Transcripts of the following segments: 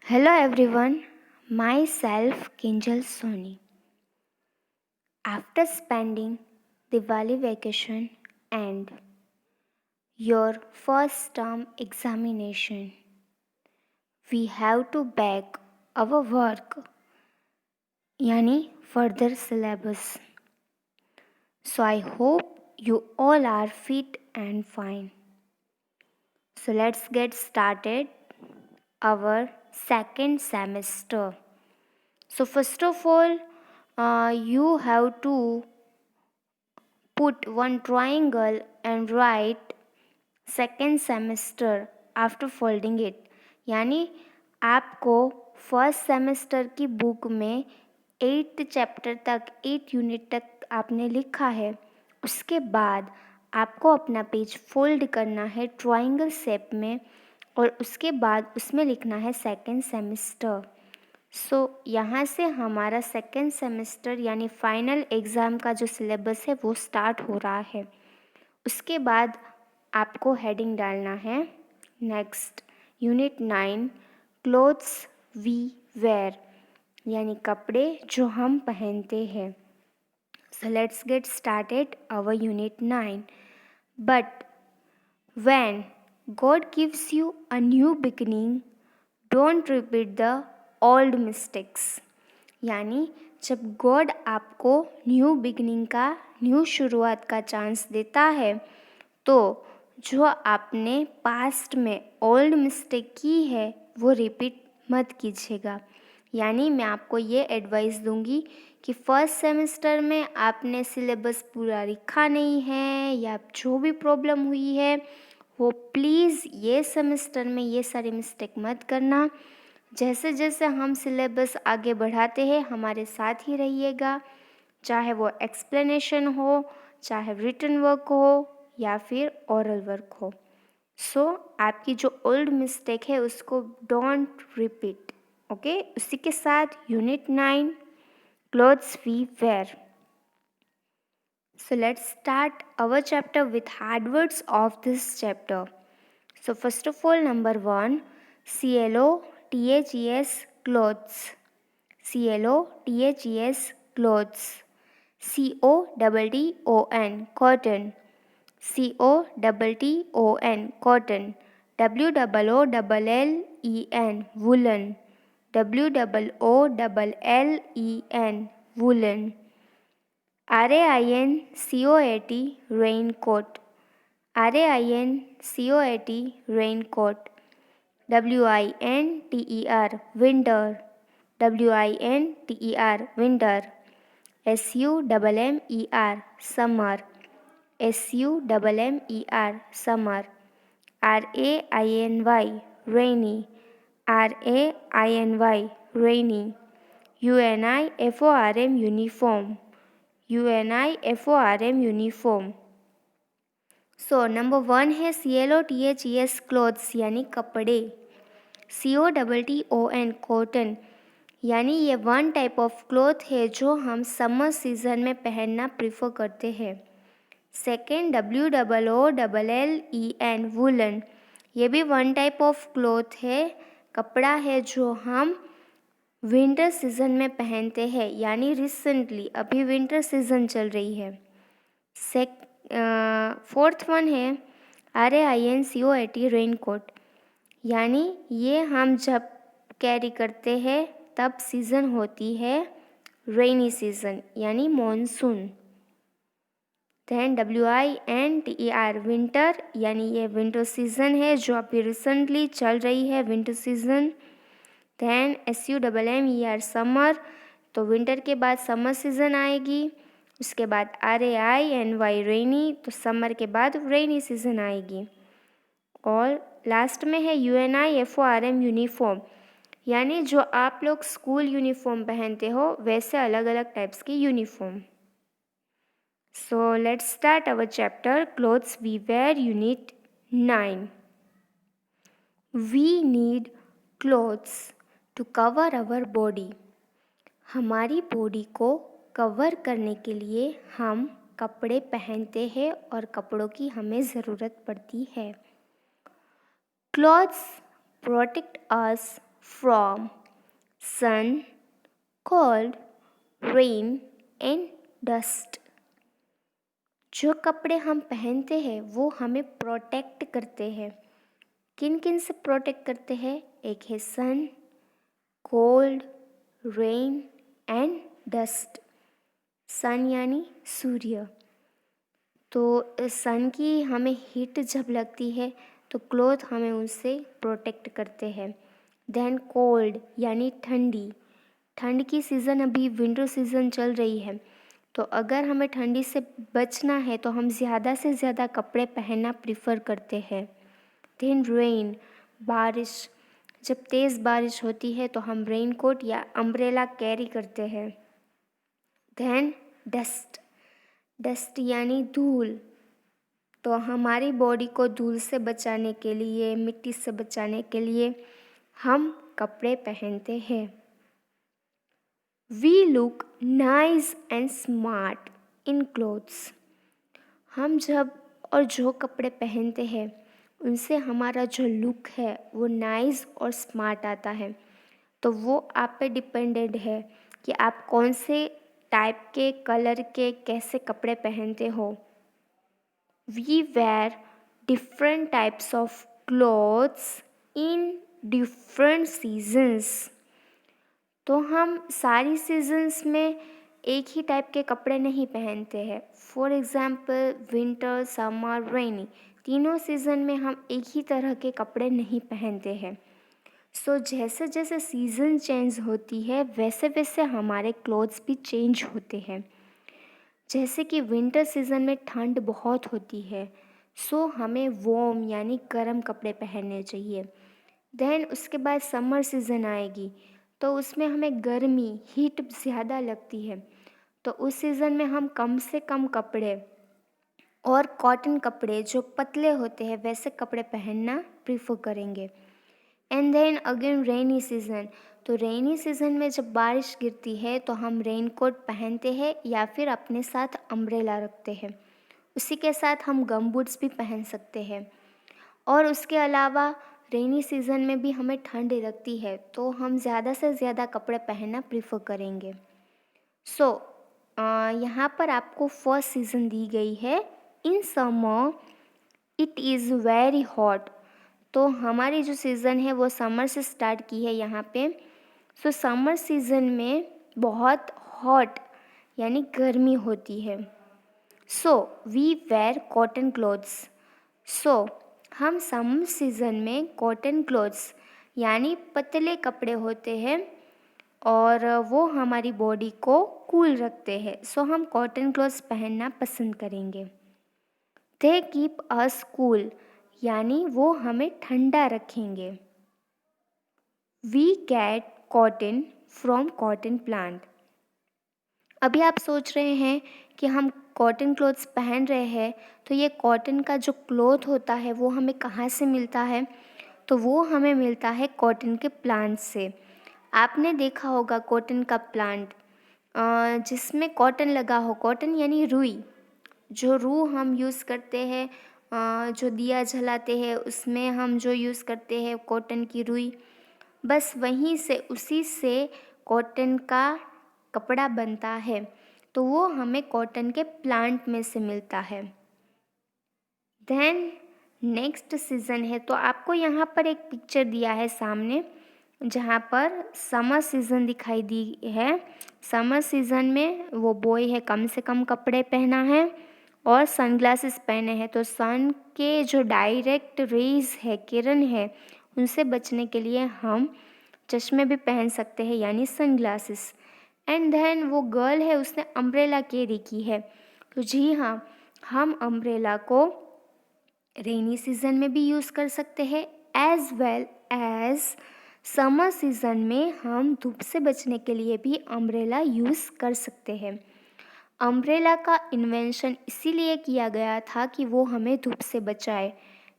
Hello everyone, myself Kinjal Soni. After spending Diwali vacation and your first term examination, we have to back our work, yani further syllabus. So I hope you all are fit and fine. So let's get started our second semester. So first of all, you have to put one triangle and write second semester after folding it, यानी आपको first semester की book में 8th chapter तक 8 unit तक आपने लिखा है। उसके बाद आपको अपना पेज फोल्ड करना है ट्रायंगल शेप में और उसके बाद उसमें लिखना है सेकेंड सेमेस्टर। यहाँ से हमारा सेकेंड सेमेस्टर यानी फाइनल एग्ज़ाम का जो सिलेबस है वो स्टार्ट हो रहा है। उसके बाद आपको हेडिंग डालना है next unit 9 clothes we wear, यानी कपड़े जो हम पहनते हैं। So let's get started our unit 9। But when God gives you a new beginning don't repeat the old mistakes, यानी जब गॉड आपको न्यू बिगिनिंग का न्यू शुरुआत का चांस देता है तो जो आपने पास्ट में ओल्ड मिस्टेक की है वो रिपीट मत कीजिएगा। यानी मैं आपको ये एडवाइस दूंगी कि फर्स्ट सेमेस्टर में आपने सिलेबस पूरा लिखा नहीं है या जो भी प्रॉब्लम हुई है वो प्लीज़ ये सेमेस्टर में ये सारी मिस्टेक मत करना। जैसे जैसे हम सिलेबस आगे बढ़ाते हैं हमारे साथ ही रहिएगा, चाहे वो एक्सप्लेनेशन हो, चाहे रिटन वर्क हो या फिर ओरल वर्क हो। आपकी जो ओल्ड मिस्टेक है उसको डोंट रिपीट। ओके, उसी के साथ unit 9 clothes we wear. So let's start our chapter with hard words of this chapter. So first of all, number 1, CLOTHES clothes. CLOTHES clothes. COTTON cotton. COTTON cotton. WOOLLEN woolen. WOOLLEN woolen. RAINCOAT raincoat. RAINCOAT raincoat. WINTER winter. WINTER winter. SUMMER summer. SUMMER summer. RAINY rainy. RAINY rainy. UNIFORM uniform. UNIFORM uniform. So number 1 है CLOTHES clothes यानी कपड़े। COTTON cotton, यानी ये one type of cloth है जो हम summer season में पहनना प्रीफर करते हैं। सेकेंड WOOLLEN वुलन, ये भी वन टाइप ऑफ क्लॉथ है, कपड़ा है जो हम विंटर सीजन में पहनते हैं, यानी रिसेंटली अभी विंटर सीजन चल रही है। फोर्थ वन है RAINCOAT रेनकोट, यानी ये हम जब कैरी करते हैं तब सीज़न होती है रेनी सीज़न यानी मॉनसून। दैन WINTER विंटर, यानी ये विंटर सीज़न है जो अभी रिसेंटली चल रही है winter season. Then SUMMER summer, तो विंटर के बाद समर सीज़न आएगी। उसके बाद RAINY रेनी, तो समर के बाद रेनी सीज़न आएगी। और लास्ट में है UNIFORM यूनिफॉर्म, यानी जो आप लोग स्कूल यूनिफॉर्म पहनते हो वैसे अलग अलग टाइप्स की uniform. So let's start our chapter clothes we wear unit 9। We need clothes to cover our body. हमारी बॉडी को कवर करने के लिए हम कपड़े पहनते हैं और कपड़ों की हमें ज़रूरत पड़ती है। Clothes protect us from sun, cold, rain and dust। जो कपड़े हम पहनते हैं वो हमें प्रोटेक्ट करते हैं। किन किन से प्रोटेक्ट करते हैं? एक है सन, कोल्ड, रेन एंड डस्ट। सन यानी सूर्य, तो सन की हमें हीट जब लगती है तो क्लोथ हमें उससे प्रोटेक्ट करते हैं। देन कोल्ड यानी ठंडी, ठंड की सीज़न अभी विंटर सीज़न चल रही है, तो अगर हमें ठंडी से बचना है तो हम ज़्यादा से ज़्यादा कपड़े पहनना प्रीफर करते हैं। देन रेन, बारिश, जब तेज़ बारिश होती है तो हम रेन कोट या अम्ब्रेला कैरी करते हैं। देन डस्ट, डस्ट यानी धूल, तो हमारी बॉडी को धूल से बचाने के लिए, मिट्टी से बचाने के लिए हम कपड़े पहनते हैं। We look nice and smart in clothes. हम जब और जो कपड़े पहनते हैं उनसे हमारा जो लुक है वो नाइस और स्मार्ट आता है। तो वो आप पे डिपेंडेंट है कि आप कौन से टाइप के, कलर के, कैसे कपड़े पहनते हो। We wear different types of clothes in different seasons। तो हम सारी सीजन्स में एक ही टाइप के कपड़े नहीं पहनते हैं। फॉर एग्ज़ाम्पल विंटर, समर, रेनी, तीनों सीज़न में हम एक ही तरह के कपड़े नहीं पहनते हैं। सो जैसे जैसे सीज़न चेंज होती है वैसे वैसे हमारे क्लोथ्स भी चेंज होते हैं। जैसे कि विंटर सीज़न में ठंड बहुत होती है, सो हमें वार्म यानी गर्म कपड़े पहनने चाहिए। देन उसके बाद समर सीज़न आएगी तो उसमें हमें गर्मी, हीट ज़्यादा लगती है, तो उस सीज़न में हम कम से कम कपड़े और कॉटन कपड़े जो पतले होते हैं वैसे कपड़े पहनना प्रीफर करेंगे। And then again rainy season, तो रेनी सीज़न में जब बारिश गिरती है तो हम रेन कोट पहनते हैं या फिर अपने साथ अम्ब्रेला रखते हैं। उसी के साथ हम गम बूट्स भी पहन सकते हैं। और उसके अलावा रेनी सीज़न में भी हमें ठंड लगती है तो हम ज़्यादा से ज़्यादा कपड़े पहनना प्रीफर करेंगे। सो यहाँ पर आपको फर्स्ट सीज़न दी गई है। In summer it is very hot, तो हमारी जो सीज़न है वो समर से स्टार्ट की है यहाँ पे। सो समर सीज़न में बहुत हॉट यानी गर्मी होती है। So we wear cotton clothes. So हम समर सीज़न में कॉटन क्लोथ्स यानी पतले कपड़े होते हैं और वो हमारी बॉडी को कूल रखते हैं, सो हम कॉटन क्लोथ्स पहनना पसंद करेंगे। दे कीप अस कूल यानी वो हमें ठंडा रखेंगे। We get cotton from cotton plant. अभी आप सोच रहे हैं कि हम कॉटन क्लोथ्स पहन रहे हैं तो ये कॉटन का जो क्लॉथ होता है वो हमें कहाँ से मिलता है? तो वो हमें मिलता है कॉटन के प्लांट से। आपने देखा होगा कॉटन का प्लांट जिसमें कॉटन लगा हो, कॉटन यानी रुई, जो रूह हम यूज़ करते हैं, जो दिया जलाते हैं उसमें हम जो यूज़ करते हैं कॉटन की रुई, बस वहीं से, उसी से कॉटन का कपड़ा बनता है, तो वो हमें कॉटन के प्लांट में से मिलता है। देन नेक्स्ट सीज़न है, तो आपको यहाँ पर एक पिक्चर दिया है सामने जहाँ पर समर सीज़न दिखाई दी है। समर सीज़न में वो बॉय है कम से कम कपड़े पहना है और सनग्लासेस पहने हैं, तो सन के जो डायरेक्ट रेज है, किरण है, उनसे बचने के लिए हम चश्मे भी पहन सकते हैं यानी सनग्लासेस। एंड देन वो गर्ल है उसने अम्ब्रेला कैरी की है, तो जी हाँ, हम अम्ब्रेला को रेनी सीज़न में भी यूज़ कर सकते हैं as well as summer season में हम धूप से बचने के लिए भी अम्ब्रेला यूज़ कर सकते हैं। अम्ब्रेला का इन्वेंशन इसीलिए किया गया था कि वो हमें धूप से बचाए,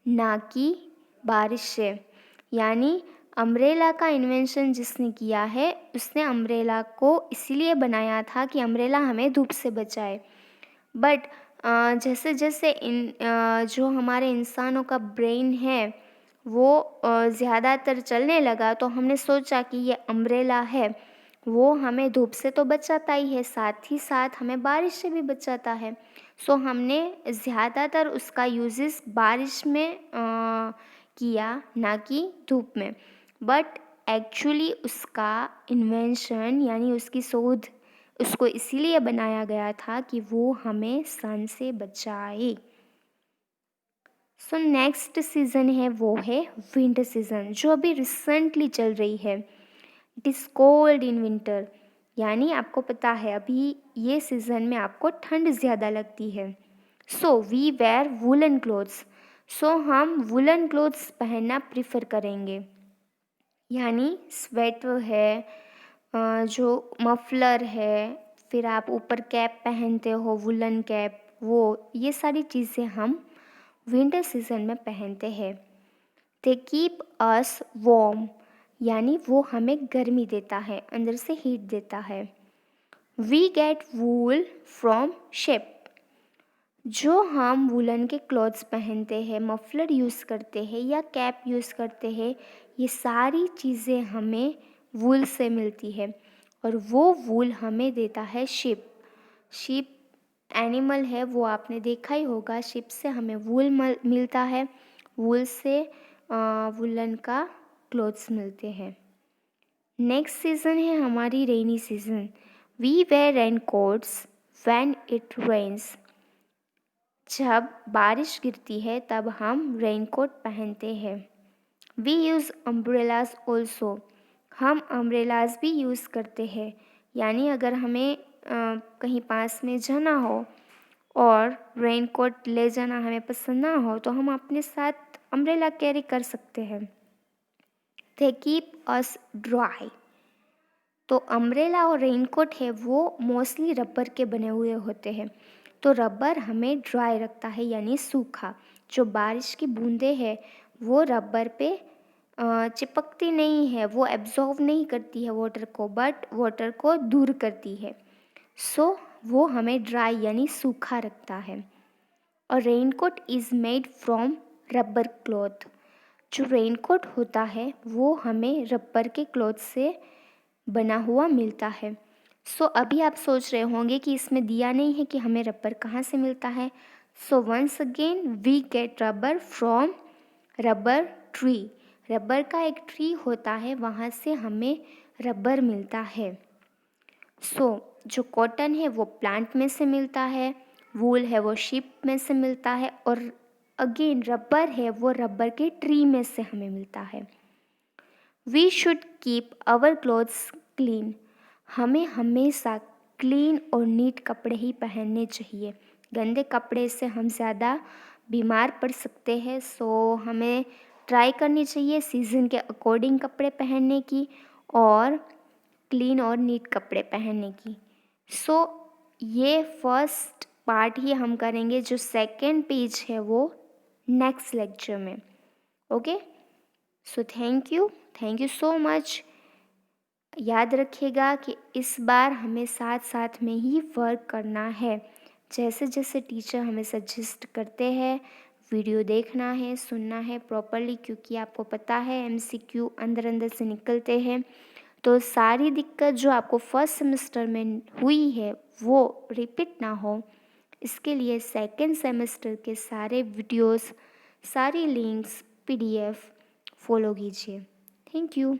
ना कि बारिश से। यानी अम्ब्रेला का इन्वेंशन जिसने किया है उसने अम्ब्रेला को इसीलिए बनाया था कि अम्ब्रेला हमें धूप से बचाए। बट जैसे जैसे जो हमारे इंसानों का ब्रेन है वो ज़्यादातर चलने लगा तो हमने सोचा कि ये अम्ब्रेला है वो हमें धूप से तो बचाता ही है, साथ ही साथ हमें बारिश से भी बचाता है। सो हमने ज़्यादातर उसका यूजेस बारिश में किया, ना कि धूप में। बट एक्चुअली उसका इन्वेंशन यानी उसकी शोध उसको इसीलिए बनाया गया था कि वो हमें सन से बचाए। सो नेक्स्ट सीज़न है वो है विंटर सीज़न, जो अभी रिसेंटली चल रही है। It is cold in winter, यानी आपको पता है अभी ये सीज़न में आपको ठंड ज़्यादा लगती है। So we wear woollen clothes, so हम वुलन क्लोथ्स पहनना प्रिफर करेंगे, यानी स्वेटर है, जो मफलर है, फिर आप ऊपर कैप पहनते हो वुलन कैप, वो ये सारी चीज़ें हम विंटर सीज़न में पहनते हैं। दे कीप अस वार्म, यानी वो हमें गर्मी देता है, अंदर से हीट देता है। We get wool from sheep, जो हम वुलन के क्लॉथ्स पहनते हैं, मफलर यूज़ करते हैं या कैप यूज़ करते हैं, ये सारी चीज़ें हमें वूल से मिलती है और वो वूल हमें देता है शिप। शिप एनिमल है, वो आपने देखा ही होगा, शिप से हमें वूल मिलता है, वूल से वुलन का क्लॉथ्स मिलते हैं। नेक्स्ट सीज़न है हमारी rainy season. We wear rain coats when it rains, जब बारिश गिरती है तब हम रेनकोट पहनते हैं। वी यूज़ अम्ब्रेलाज ऑल्सो, हम अम्ब्रेलाज भी यूज़ करते हैं, यानी अगर हमें कहीं पास में जाना हो और रेनकोट ले जाना हमें पसंद ना हो तो हम अपने साथ अम्ब्रेला कैरी कर सकते हैं। दे कीप अस ड्राई, तो अम्ब्रेला और रेनकोट है वो मोस्टली रबर के बने हुए होते हैं, तो रबर हमें ड्राई रखता है यानी सूखा। जो बारिश की बूंदें हैं वो रबर पे चिपकती नहीं है, वो एब्जॉर्व नहीं करती है वाटर को, बट वाटर को दूर करती है। सो वो हमें ड्राई यानी सूखा रखता है। और raincoat is made from rubber cloth, जो रेनकोट होता है वो हमें रबर के क्लॉथ से बना हुआ मिलता है। सो अभी आप सोच रहे होंगे कि इसमें दिया नहीं है कि हमें रबर कहाँ से मिलता है। So once again we get rubber from rubber tree, rubber का एक ट्री होता है, वहाँ से हमें रबर मिलता है। सो जो कॉटन है वो प्लांट में से मिलता है, वूल है वो शीप में से मिलता है, और अगेन रबर है वो रबर के ट्री में से हमें मिलता है। We should keep our clothes clean, हमें हमेशा क्लीन और नीट कपड़े ही पहनने चाहिए। गंदे कपड़े से हम ज़्यादा बीमार पड़ सकते हैं, सो हमें ट्राई करनी चाहिए सीज़न के अकॉर्डिंग कपड़े पहनने की और क्लीन और नीट कपड़े पहनने की। सो ये फर्स्ट पार्ट ही हम करेंगे, जो सेकंड पेज है वो नेक्स्ट लेक्चर में। Okay, so thank you so much. याद रखिएगा कि इस बार हमें साथ साथ में ही वर्क करना है, जैसे जैसे टीचर हमें सजेस्ट करते हैं वीडियो देखना है, सुनना है प्रॉपरली, क्योंकि आपको पता है एमसीक्यू अंदर अंदर से निकलते हैं, तो सारी दिक्कत जो आपको फर्स्ट सेमेस्टर में हुई है वो रिपीट ना हो, इसके लिए सेकेंड सेमेस्टर के सारे वीडियोस, सारी लिंक्स, पीडीएफ फॉलो कीजिए। Thank you.